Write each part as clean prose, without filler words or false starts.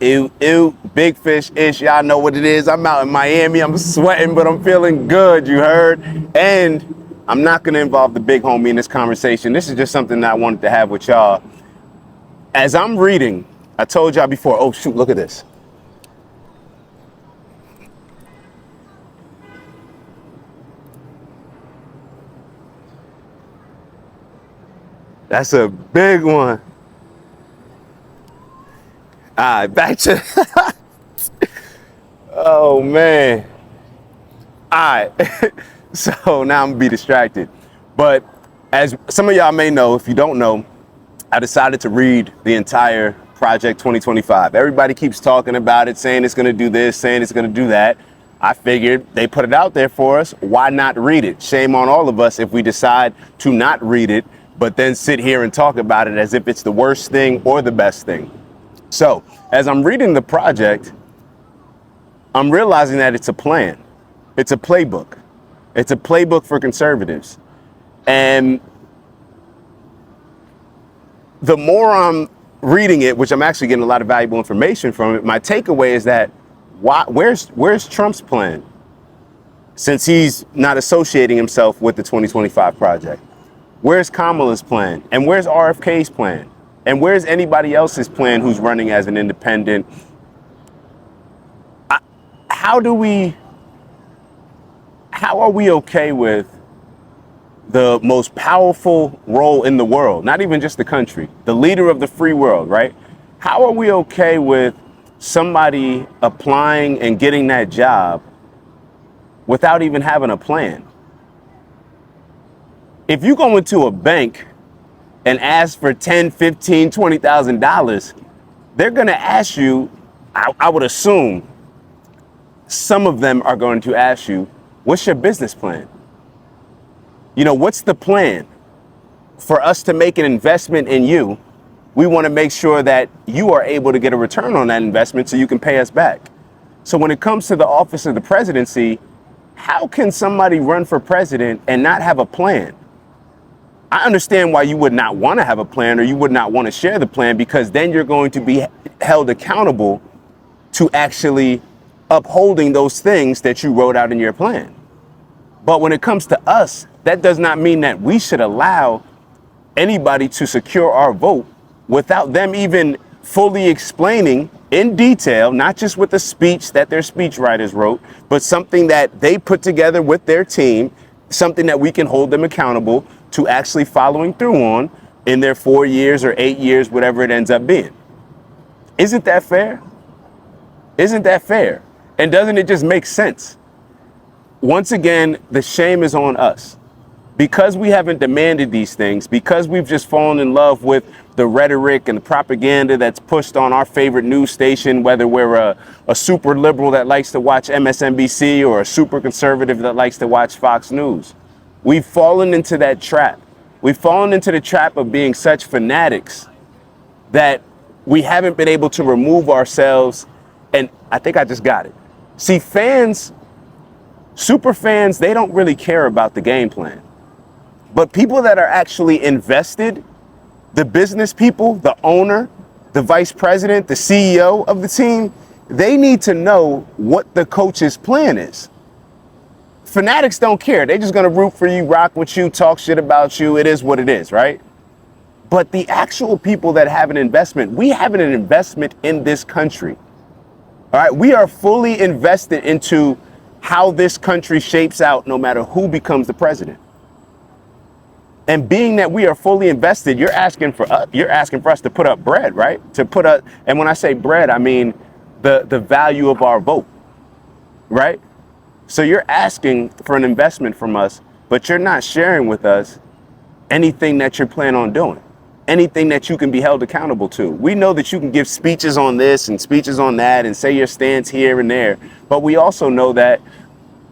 Ew, ew, big fish-ish. Y'all know what it is. I'm out in Miami. I'm sweating, but I'm feeling good, you heard? And I'm not going to involve the big homie in this conversation. This is just something that I wanted to have with y'all. As I'm reading, I told y'all before, oh, shoot, look at this. That's a big one. All right, back to... Oh, man. All right. So now I'm going to be distracted. But as some of y'all may know, if you don't know, I decided to read the entire Project 2025. Everybody keeps talking about it, saying it's going to do this, saying it's going to do that. I figured they put it out there for us. Why not read it? Shame on all of us if we decide to not read it, but then sit here and talk about it as if it's the worst thing or the best thing. So as I'm reading the project, I'm realizing that it's a plan. It's a playbook. It's a playbook for conservatives. And the more I'm reading it, which I'm actually getting a lot of valuable information from it, my takeaway is that where's Trump's plan? Since he's not associating himself with the 2025 project. Where's Kamala's plan? And where's RFK's plan? And where's anybody else's plan who's running as an independent? How are we okay with the most powerful role in the world, not even just the country, the leader of the free world, right? How are we okay with somebody applying and getting that job without even having a plan? If you go into a bank and ask for $10, $15, $20,000, they're going to ask you, I would assume some of them are going to ask you, what's your business plan? You know, what's the plan? For us to make an investment in you, we want to make sure that you are able to get a return on that investment so you can pay us back. So when it comes to the office of the presidency, how can somebody run for president and not have a plan? I understand why you would not want to have a plan or you would not want to share the plan, because then you're going to be held accountable to actually upholding those things that you wrote out in your plan. But when it comes to us, that does not mean that we should allow anybody to secure our vote without them even fully explaining in detail, not just with a speech that their speechwriters wrote, but something that they put together with their team, something that we can hold them accountable to actually following through on in their 4 years or 8 years, whatever it ends up being. Isn't that fair? Isn't that fair? And doesn't it just make sense? Once again, the shame is on us. Because we haven't demanded these things, because we've just fallen in love with the rhetoric and the propaganda that's pushed on our favorite news station, whether we're a super liberal that likes to watch MSNBC or a super conservative that likes to watch Fox News. We've fallen into that trap. We've fallen into the trap of being such fanatics that we haven't been able to remove ourselves. And I think I just got it. See, fans, super fans, they don't really care about the game plan. But people that are actually invested, the business people, the owner, the vice president, the CEO of the team, they need to know what the coach's plan is. Fanatics don't care. They're just going to root for you, rock with you, talk shit about you. It is what it is, right? But the actual people that have an investment, we have an investment in this country. All right, we are fully invested into how this country shapes out no matter who becomes the president. And being that we are fully invested, you're asking for us to put up bread, right? And when I say bread, I mean the value of our vote, right? So you're asking for an investment from us, but you're not sharing with us anything that you're planning on doing, anything that you can be held accountable to. We know that you can give speeches on this and speeches on that and say your stance here and there, but we also know that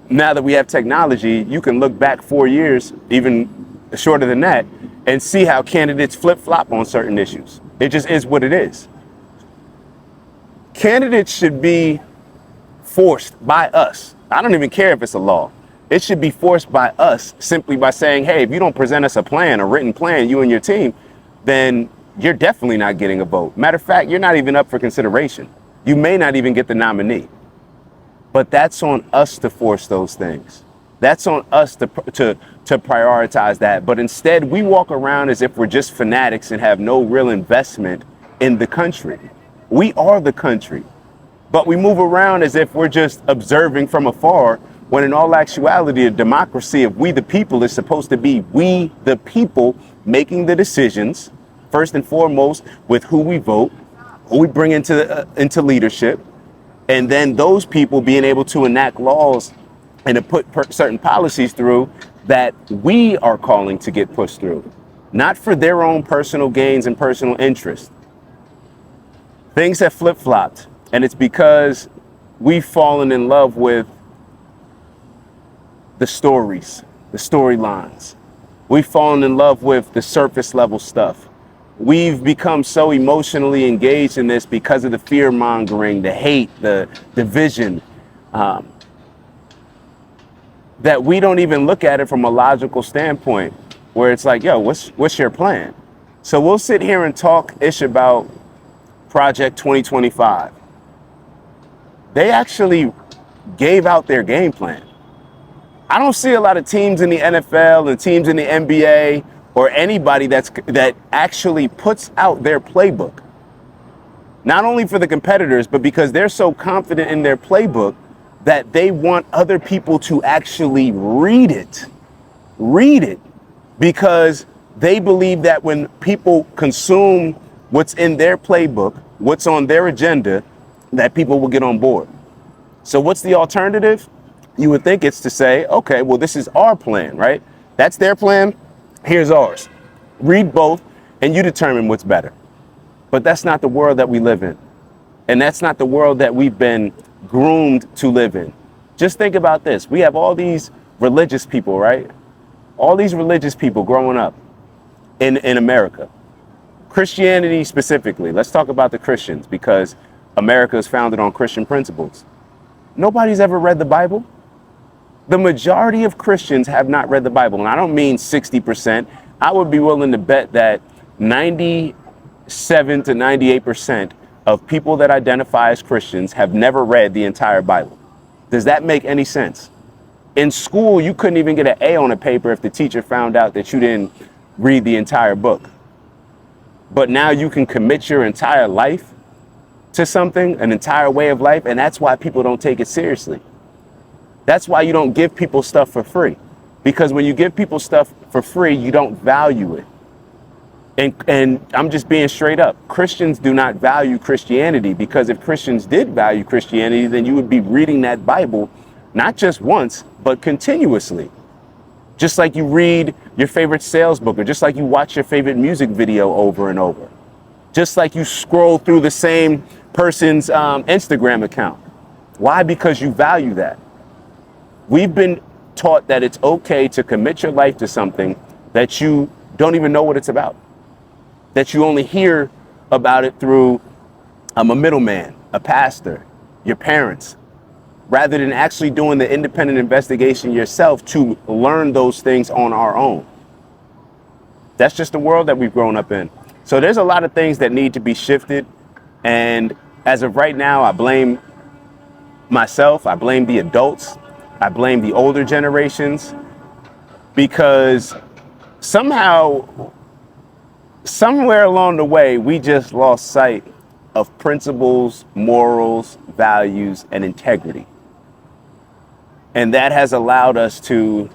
now that we have technology, you can look back 4 years, even shorter than that, and see how candidates flip-flop on certain issues. It just is what it is. Candidates should be forced by us. I don't even care if it's a law. It should be forced by us simply by saying, hey, if you don't present us a plan, a written plan, you and your team, then you're definitely not getting a vote. Matter of fact, you're not even up for consideration. You may not even get the nominee. But that's on us to force those things. That's on us to prioritize that. But instead, we walk around as if we're just fanatics and have no real investment in the country. We are the country, but we move around as if we're just observing from afar, when in all actuality, a democracy of we the people is supposed to be we the people making the decisions, first and foremost, with who we vote, who we bring into leadership, and then those people being able to enact laws and to put certain policies through that we are calling to get pushed through, not for their own personal gains and personal interest. Things have flip-flopped, and it's because we've fallen in love with the stories, the storylines. We've fallen in love with the surface level stuff. We've become so emotionally engaged in this because of the fear mongering, the hate, the division, that we don't even look at it from a logical standpoint where it's like, yo, what's your plan? So we'll sit here and talk ish about Project 2025. They actually gave out their game plan. I don't see a lot of teams in the NFL and teams in the NBA or anybody that actually puts out their playbook. Not only for the competitors, but because they're so confident in their playbook that they want other people to actually read it. Read it. Because they believe that when people consume what's in their playbook, what's on their agenda, that people will get on board. So what's the alternative? You would think it's to say, okay, well, this is our plan, right? That's their plan. Here's ours. Read both and you determine what's better. But that's not the world that we live in. And that's not the world that we've been groomed to live in. Just think about this. We have all these religious people, right? All these religious people growing up in America. Christianity specifically. Let's talk about the Christians because America is founded on Christian principles. Nobody's ever read the Bible. The majority of Christians have not read the Bible. And I don't mean 60%. I would be willing to bet that 97 to 98% of people that identify as Christians have never read the entire Bible. Does that make any sense? In school, you couldn't even get an A on a paper if the teacher found out that you didn't read the entire book. But now you can commit your entire life to something, an entire way of life, and that's why people don't take it seriously. That's why you don't give people stuff for free. Because when you give people stuff for free, you don't value it. And I'm just being straight up. Christians do not value Christianity, because if Christians did value Christianity, then you would be reading that Bible, not just once, but continuously. Just like you read your favorite sales book, or just like you watch your favorite music video over and over. Just like you scroll through the same person's Instagram account. Why? Because you value that. We've been taught that it's okay to commit your life to something that you don't even know what it's about. That you only hear about it through a middleman, a pastor, your parents, rather than actually doing the independent investigation yourself to learn those things on our own. That's just the world that we've grown up in. So there's a lot of things that need to be shifted. And as of right now, I blame myself. I blame the adults. I blame the older generations, because somehow, somewhere along the way, we just lost sight of principles, morals, values, and integrity. And that has allowed us to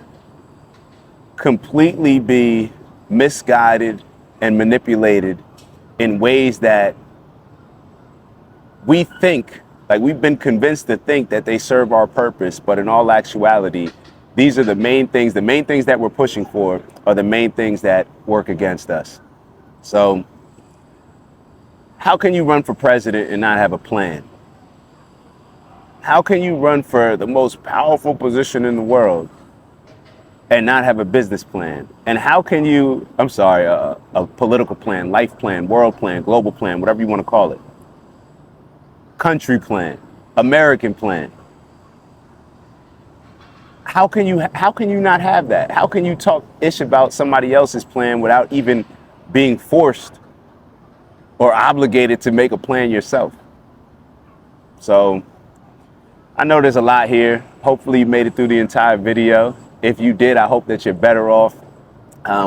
completely be misguided and manipulated in ways that we think, like we've been convinced to think that they serve our purpose, but in all actuality, these are the main things that we're pushing for are the main things that work against us. So how can you run for president and not have a plan? How can you run for the most powerful position in the world and not have a business plan? And how can you, a political plan, life plan, world plan, global plan, whatever you want to call it, country plan, American plan? How can you not have that? How can you talk ish about somebody else's plan without even being forced or obligated to make a plan yourself? So I know there's a lot here. Hopefully you made it through the entire video. If you did, I hope that you're better off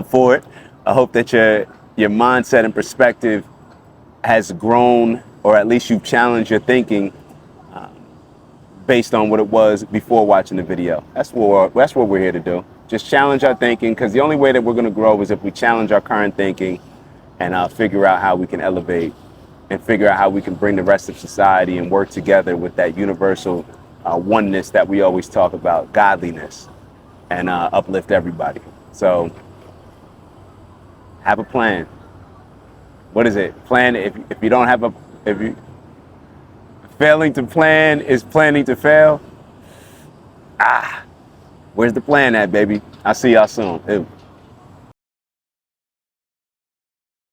for it. I hope that your mindset and perspective has grown, or at least you've challenged your thinking based on what it was before watching the video. That's what we're here to do. Just challenge our thinking, because the only way that we're going to grow is if we challenge our current thinking and figure out how we can elevate and figure out how we can bring the rest of society and work together with that universal oneness that we always talk about, godliness, and uplift everybody. So have a plan. What is it? Plan. If you don't have if you failing to plan is planning to fail. Where's the plan at, baby? I'll see y'all soon. Ew.